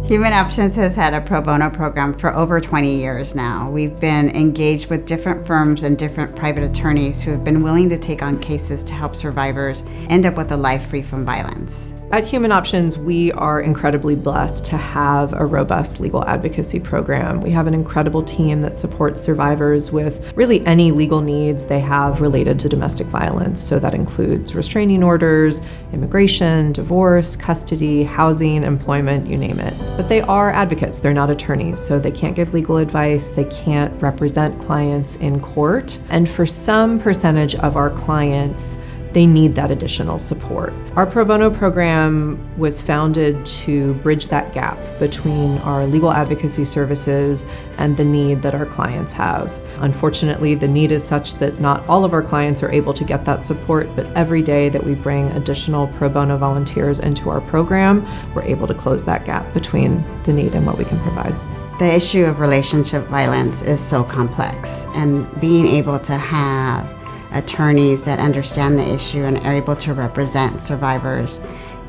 Human Options has had a pro bono program for over 20 years now. We've been engaged with different firms and different private attorneys who have been willing to take on cases to help survivors end up with a life free from violence. At Human Options, we are incredibly blessed to have a robust legal advocacy program. We have an incredible team that supports survivors with really any legal needs they have related to domestic violence. So that includes restraining orders, immigration, divorce, custody, housing, employment, you name it. But they are advocates, they're not attorneys, so they can't give legal advice, they can't represent clients in court. And for some percentage of our clients, they need that additional support. Our pro bono program was founded to bridge that gap between our legal advocacy services and the need that our clients have. Unfortunately, the need is such that not all of our clients are able to get that support, but every day that we bring additional pro bono volunteers into our program, we're able to close that gap between the need and what we can provide. The issue of relationship violence is so complex, and being able to have attorneys that understand the issue and are able to represent survivors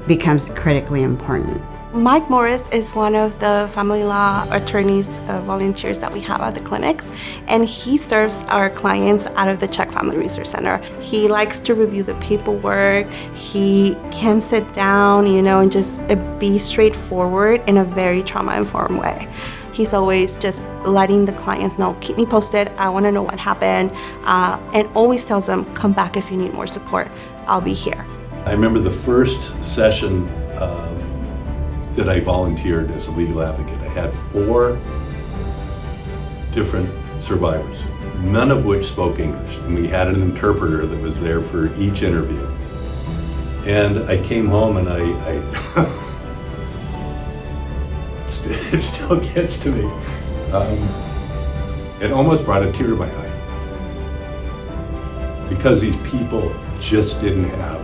becomes critically important. Mike Morris is one of the family law attorneys, volunteers that we have at the clinics, and he serves our clients out of the Czech Family Resource Center. He likes to review the paperwork. He can sit down, and just be straightforward in a very trauma-informed way. He's always just letting the clients know, keep me posted, I want to know what happened, and always tells them, come back if you need more support, I'll be here. I remember the first session that I volunteered as a legal advocate. I had 4 different survivors, none of which spoke English, and we had an interpreter that was there for each interview. And I came home and I it still gets to me. It almost brought a tear to my eye. Because these people just didn't have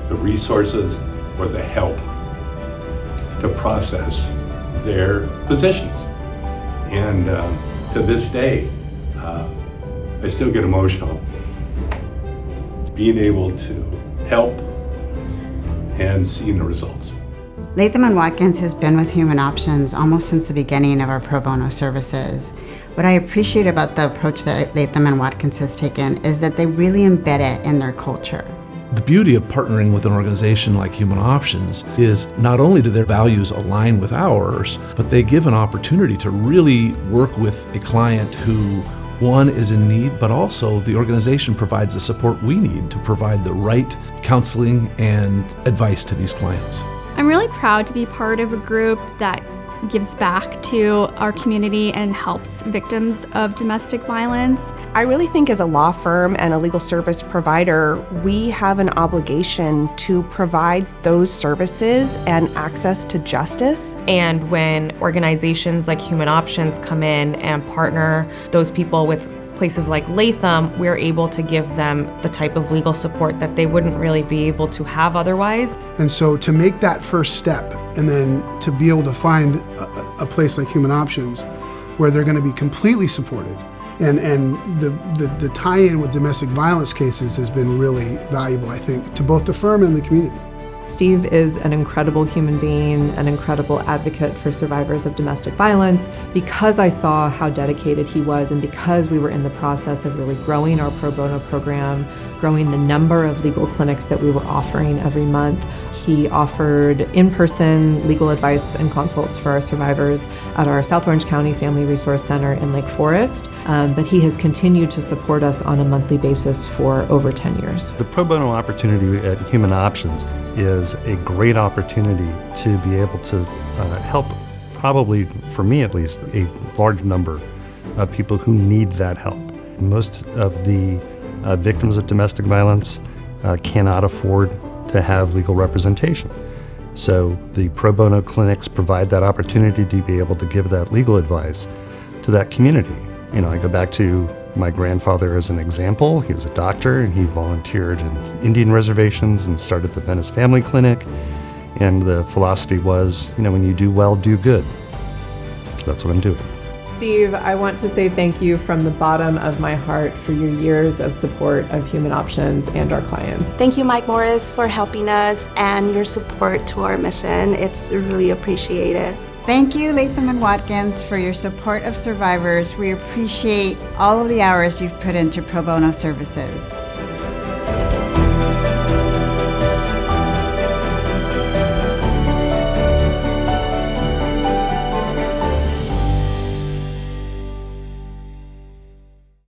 the resources or the help to process their positions. And to this day, I still get emotional being able to help and seeing the results. Latham Watkins has been with Human Options almost since the beginning of our pro bono services. What I appreciate about the approach that Latham Watkins has taken is that they really embed it in their culture. The beauty of partnering with an organization like Human Options is not only do their values align with ours, but they give an opportunity to really work with a client who, one, is in need, but also the organization provides the support we need to provide the right counseling and advice to these clients. I'm really proud to be part of a group that gives back to our community and helps victims of domestic violence. I really think as a law firm and a legal service provider, we have an obligation to provide those services and access to justice. And when organizations like Human Options come in and partner those people with places like Latham, we're able to give them the type of legal support that they wouldn't really be able to have otherwise. And so to make that first step and then to be able to find a place like Human Options where they're going to be completely supported, and the tie-in with domestic violence cases has been really valuable, I think, to both the firm and the community. Steve is an incredible human being, an incredible advocate for survivors of domestic violence. Because I saw how dedicated he was, and because we were in the process of really growing our pro bono program, growing the number of legal clinics that we were offering every month, he offered in-person legal advice and consults for our survivors at our South Orange County Family Resource Center in Lake Forest, but he has continued to support us on a monthly basis for over 10 years. The pro bono opportunity at Human Options is a great opportunity to be able to help, probably for me at least, a large number of people who need that help. Most of the victims of domestic violence cannot afford to have legal representation. So the pro bono clinics provide that opportunity to be able to give that legal advice to that community. I go back to my grandfather as an example. He was a doctor and he volunteered in Indian reservations and started the Venice Family Clinic. And the philosophy was, when you do well, do good. So that's what I'm doing. Steve, I want to say thank you from the bottom of my heart for your years of support of Human Options and our clients. Thank you, Mike Morris, for helping us and your support to our mission. It's really appreciated. Thank you, Latham Watkins, for your support of survivors. We appreciate all of the hours you've put into pro bono services.